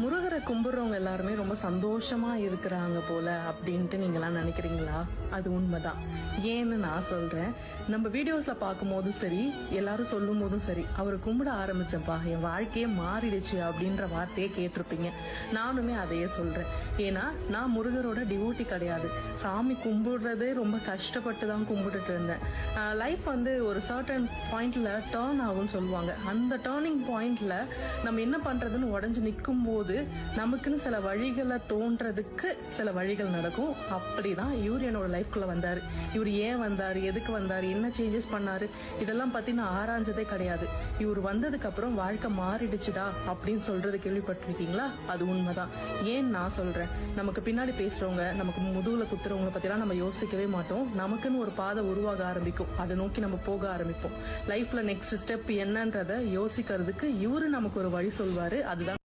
முருகரை கும்பிடுறவங்க எல்லாருமே ரொம்ப சந்தோஷமா இருக்கிறாங்க போல அப்படின்ட்டு நீங்களாம் நினைக்கிறீங்களா? அது உண்மைதான். ஏன்னு நான் சொல்றேன். நம்ம வீடியோஸ்ல பார்க்கும் போதும் சரி, எல்லாரும் சொல்லும் போதும் சரி, அவரை கும்பிட ஆரம்பிச்சப்பா என் வாழ்க்கையே மாறிடுச்சு அப்படின்ற வார்த்தையே கேட்டிருப்பீங்க. நானுமே அதையே சொல்றேன். ஏன்னா நான் முருகரோட டிவோட்டி கிடையாது. சாமி கும்பிடுறதே ரொம்ப கஷ்டப்பட்டு தான் கும்பிட்டுட்டு இருந்தேன். லைஃப் வந்து ஒரு சர்டன் பாயிண்ட்ல டேர்ன் ஆகும்னு சொல்லுவாங்க. அந்த டேர்னிங் பாயிண்ட்ல நம்ம என்ன பண்றதுன்னு உடஞ்சு நிற்கும் போது நமக்குன்னு சில வழிகளை தோன்றதுக்கு சில வழிகள் நடக்கும். அப்படிதான் இவர் என்னோட லைஃப்குள்ள வந்தாரு. இவர் ஏன் வந்தாரு, எதுக்கு வந்தாரு, என்ன சேஞ்சஸ் பண்ணாரு, இதெல்லாம் பத்தி நான் ஆராய்ஞ்சதே கிடையாது. இவர் வந்ததுக்கு அப்புறம் வாழ்க்கை மாறிடுச்சுடா அப்படின்னு சொல்றது கேள்விப்பட்டிருக்கீங்களா? அது உண்மைதான். ஏன் நான் சொல்றேன், நமக்கு பின்னாடி பேசுறவங்க, நமக்கு முதுகுல குத்துறவங்களை பத்தி எல்லாம் நம்ம யோசிக்கவே மாட்டோம். நமக்குன்னு ஒரு பாதை உருவாக ஆரம்பிக்கும். அதை நோக்கி நம்ம போக ஆரம்பிப்போம். லைஃப்ல நெக்ஸ்ட் ஸ்டெப் என்னன்றத யோசிக்கிறதுக்கு இவரு நமக்கு ஒரு வழி சொல்வாரு. அதுதான்